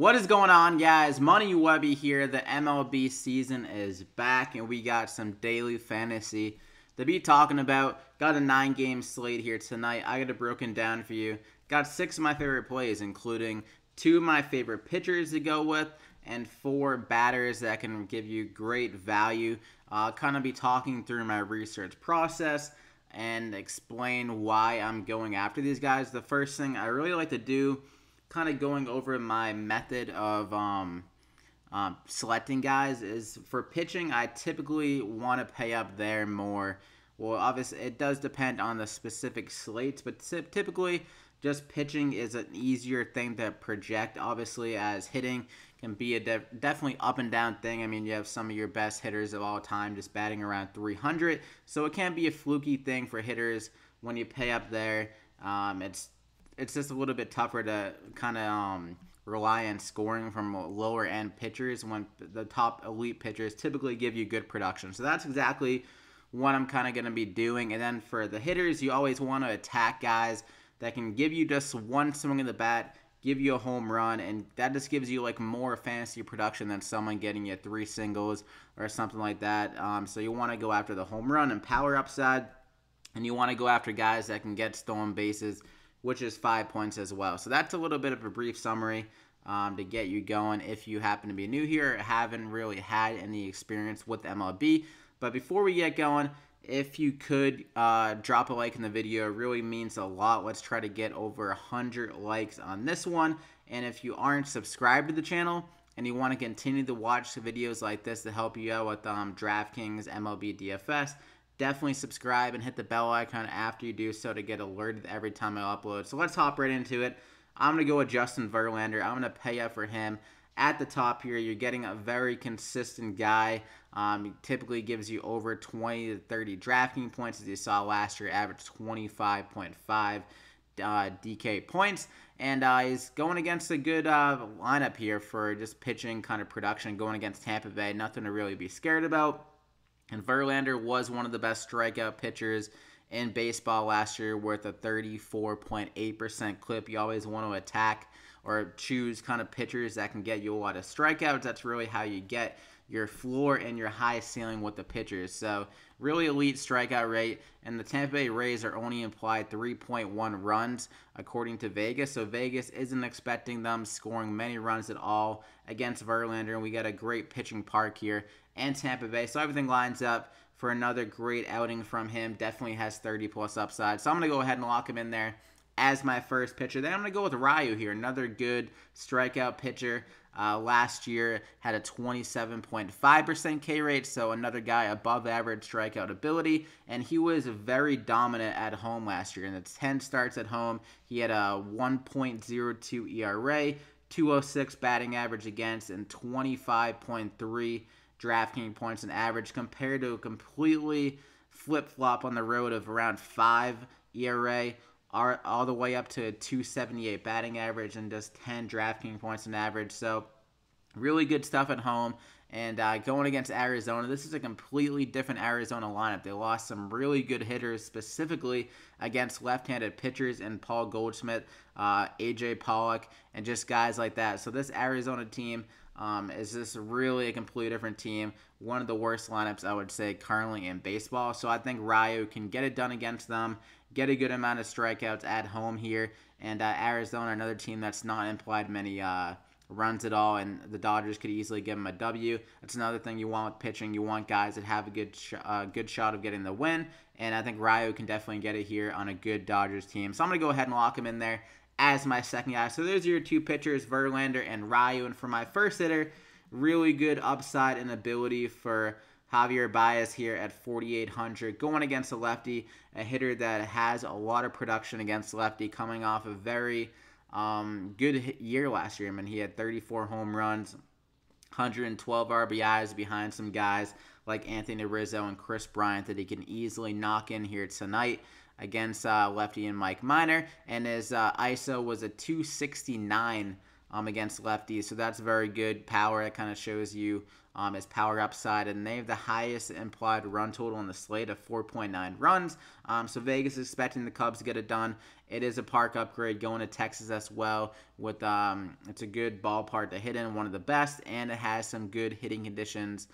What is going on, guys? Money Webby here. The MLB season is back, and we got some daily fantasy to be talking about. Got a 9-game slate here tonight. I got it broken down for you. Got 6 of my favorite plays, including 2 of my favorite pitchers to go with, and 4 batters that can give you great value. I'll kind of be talking through my research process and explain why I'm going after these guys. The first thing I really like to do, kind of going over my method of selecting guys, is for pitching, I typically want to pay up there more. Well, obviously, it does depend on the specific slates, but typically, just pitching is an easier thing to project, obviously, as hitting can be a definitely up and down thing. I mean, you have some of your best hitters of all time just batting around 300, so it can be a fluky thing for hitters when you pay up there. It's just a little bit tougher to kind of rely on scoring from lower end pitchers when the top elite pitchers typically give you good production. So that's exactly what I'm kind of going to be doing. And then for the hitters, you always want to attack guys that can give you just one swing of the bat, give you a home run, and that just gives you like more fantasy production than someone getting you 3 singles or something like that. So you want to go after the home run and power upside, and you want to go after guys that can get stolen bases, which is 5 points as well. So that's a little bit of a brief summary to get you going if you happen to be new here or haven't really had any experience with MLB. But before we get going, if you could drop a like in the video, it really means a lot. Let's try to get over 100 likes on this one. And if you aren't subscribed to the channel and you want to continue to watch videos like this to help you out with DraftKings, MLB DFS, definitely subscribe and hit the bell icon after you do so to get alerted every time I upload. So let's hop right into it. I'm going to go with Justin Verlander. I'm going to pay up for him. At the top here, you're getting a very consistent guy. He typically gives you over 20 to 30 DraftKings points, as you saw last year, averaged 25.5 DK points. And he's going against a good lineup here for just pitching kind of production, going against Tampa Bay. Nothing to really be scared about. And Verlander was one of the best strikeout pitchers in baseball last year with a 34.8% clip. You always want to attack or choose kind of pitchers that can get you a lot of strikeouts. That's really how you get your floor and your high ceiling with the pitchers. So really elite strikeout rate, and the Tampa Bay Rays are only implied 3.1 runs according to Vegas. So Vegas isn't expecting them scoring many runs at all against Verlander, and we got a great pitching park here and Tampa Bay. So everything lines up for another great outing from him. Definitely has 30+ upside. So I'm going to go ahead and lock him in there as my first pitcher. Then I'm going to go with Ryu here, another good strikeout pitcher. Last year had a 27.5% K rate, so another guy above average strikeout ability, and he was very dominant at home last year. In the 10 starts at home, he had a 1.02 ERA, 206 batting average against, and 25.3 DraftKings points in average, compared to a completely flip-flop on the road of around 5 ERA, all the way up to a 278 batting average and just 10 DraftKings points in average. So really good stuff at home. And going against Arizona, this is a completely different Arizona lineup. They lost some really good hitters, specifically against left-handed pitchers and Paul Goldschmidt, AJ Pollock, and just guys like that. So this Arizona team is just really a completely different team. One of the worst lineups, I would say, currently in baseball. So I think Ryu can get it done against them, get a good amount of strikeouts at home here. And Arizona, another team that's not implied many runs at all, and the Dodgers could easily give them a W. That's another thing you want with pitching. You want guys that have a good shot of getting the win, and I think Ryu can definitely get it here on a good Dodgers team. So I'm going to go ahead and lock him in there as my second guy. So there's your 2 pitchers, Verlander and Ryu. And for my first hitter, really good upside and ability for Javier Baez here at 4,800, going against a lefty, a hitter that has a lot of production against lefty, coming off a very good year last year. I mean, he had 34 home runs, 112 RBIs behind some guys like Anthony Rizzo and Chris Bryant that he can easily knock in here tonight against lefty and Mike Minor. And his ISO was a 269 against lefties. So that's very good power. It kind of shows you his power upside. And they have the highest implied run total on the slate of 4.9 runs. So Vegas is expecting the Cubs to get it done. It is a park upgrade going to Texas as well. With it's a good ballpark to hit in, one of the best, and it has some good hitting conditions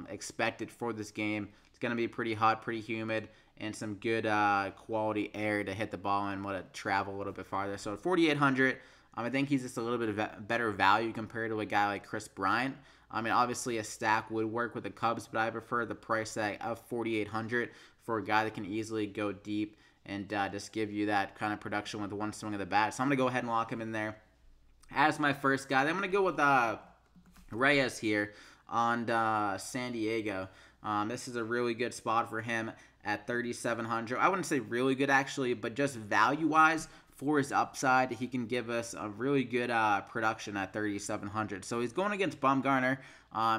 expected for this game. It's going to be pretty hot, pretty humid, and some good quality air to hit the ball and let it travel a little bit farther. So at 4,800, I think he's just a little bit of better value compared to a guy like Chris Bryant. I mean, obviously a stack would work with the Cubs, but I prefer the price tag of 4,800 for a guy that can easily go deep and just give you that kind of production with one swing of the bat. So I'm going to go ahead and lock him in there as my first guy. Then I'm going to go with Reyes here on San Diego. This is a really good spot for him at 3,700. I wouldn't say really good actually, but just value-wise for his upside, he can give us a really good production at 3,700. So he's going against Bumgarner.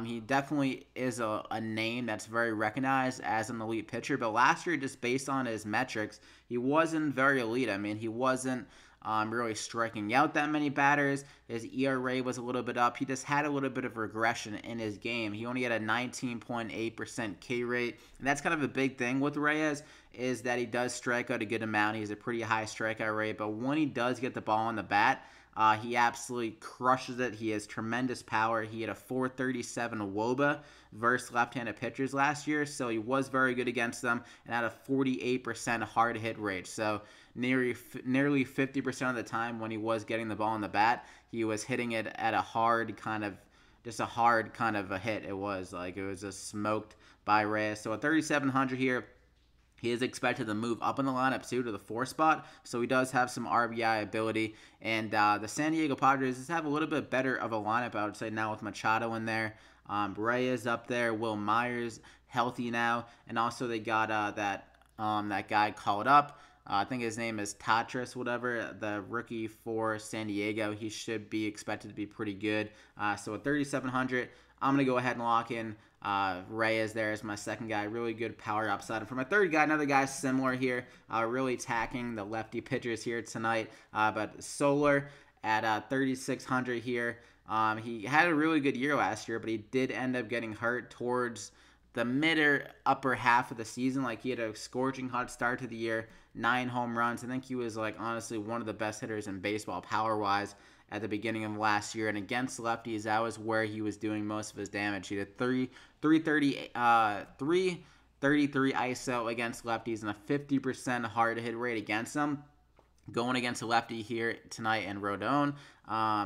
He definitely is a name that's very recognized as an elite pitcher, but last year, just based on his metrics, he wasn't very elite. I mean, he wasn't really striking out that many batters. His ERA was a little bit up. He just had a little bit of regression in his game. He only had a 19.8% K rate, and that's kind of a big thing with Reyes, is that he does strike out a good amount. He's a pretty high strikeout rate, but when he does get the ball on the bat, he absolutely crushes it. He has tremendous power. He had a 437 WOBA versus left-handed pitchers last year, so he was very good against them and had a 48% hard hit rate. So nearly 50% of the time when he was getting the ball in the bat, he was hitting it at a hard kind of a hit. It was just smoked by Reyes. So at 3,700 here, he is expected to move up in the lineup too to the 4 spot, so he does have some RBI ability. And the San Diego Padres just have a little bit better of a lineup, I would say, now with Machado in there. Reyes up there, Will Myers healthy now, and also they got that guy called up. I think his name is Tatras, whatever, the rookie for San Diego. He should be expected to be pretty good. So at 3,700, I'm going to go ahead and lock in Reyes there as my second guy. Really good power upside. And for my third guy, another guy similar here, really attacking the lefty pitchers here tonight. But Soler at 3,600 here. He had a really good year last year, but he did end up getting hurt towards the mid or upper half of the season. Like, he had a scorching hot start to the year, 9 home runs. I think he was, honestly one of the best hitters in baseball power-wise at the beginning of last year. And against lefties, that was where he was doing most of his damage. He had 333 ISO against lefties and a 50% hard hit rate against them. Going against a lefty here tonight in Rodon.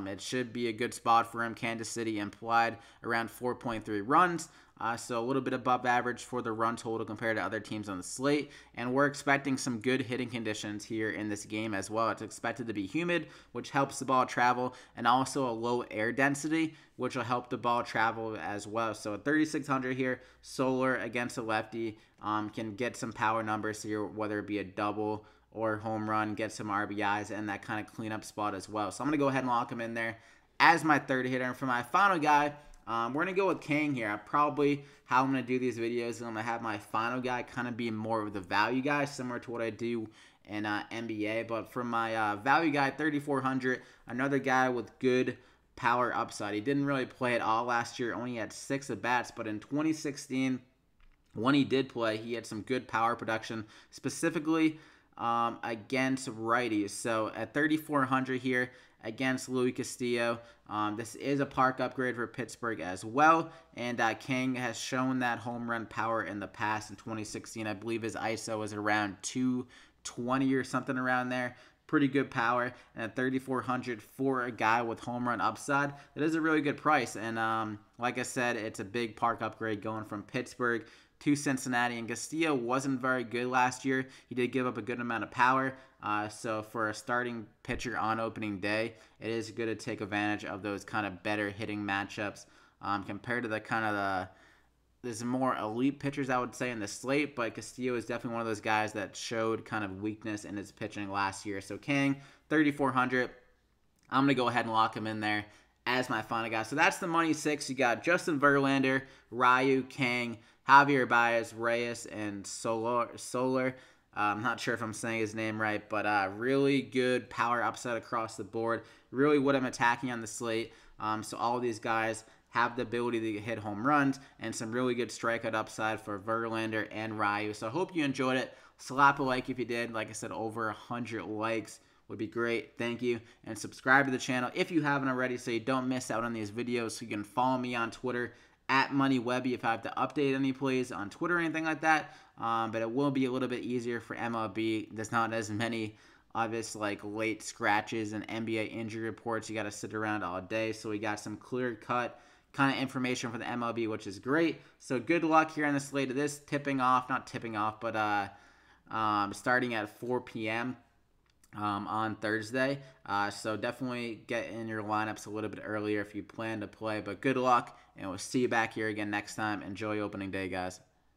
It should be a good spot for him. Kansas City implied around 4.3 runs. So a little bit above average for the run total compared to other teams on the slate. And we're expecting some good hitting conditions here in this game as well. It's expected to be humid, which helps the ball travel, and also a low air density, which will help the ball travel as well. So at 3,600 here, Soler against a lefty can get some power numbers here, whether it be a double or home run, get some RBIs, and that kind of cleanup spot as well. So I'm going to go ahead and lock him in there as my third hitter. And for my final guy, we're going to go with Kang here. Probably how I'm going to do these videos is I'm going to have my final guy kind of be more of the value guy, similar to what I do in NBA. But for my value guy, 3,400, another guy with good power upside. He didn't really play at all last year, only had 6 at-bats, but in 2016, when he did play, he had some good power production, specifically against righties. So at 3,400 here against Luis Castillo, this is a park upgrade for Pittsburgh as well, and Kang has shown that home run power in the past. In 2016, I believe his ISO was around 220 or something around there. Pretty good power, and at 3,400 for a guy with home run upside, that is a really good price. And like I said, it's a big park upgrade going from Pittsburgh to Cincinnati. And Castillo wasn't very good last year. He did give up a good amount of power. So for a starting pitcher on opening day, it is good to take advantage of those kind of better hitting matchups compared to the kind of there's more elite pitchers, I would say, in the slate, but Castillo is definitely one of those guys that showed kind of weakness in his pitching last year. So Kang, 3,400. I'm going to go ahead and lock him in there as my final guy. So that's the money 6. You got Justin Verlander, Ryu, Kang, Javier Baez, Reyes, and Soler. I'm not sure if I'm saying his name right, but really good power upside across the board. really what I'm attacking on the slate. So all of these guys have the ability to hit home runs and some really good strikeout upside for Verlander and Ryu. So I hope you enjoyed it. Slap a like if you did. Like I said, over 100 likes would be great. Thank you. And subscribe to the channel if you haven't already so you don't miss out on these videos. So you can follow me on Twitter at MoneyWebby if I have to update any plays on Twitter or anything like that. But it will be a little bit easier for MLB. There's not as many obvious like late scratches and NBA injury reports. You got to sit around all day. So we got some clear-cut kind of information for the MLB, which is great. So good luck here on the slate of this not tipping off, but starting at 4 p.m. On Thursday. So definitely get in your lineups a little bit earlier if you plan to play. But good luck, and we'll see you back here again next time. Enjoy opening day, guys.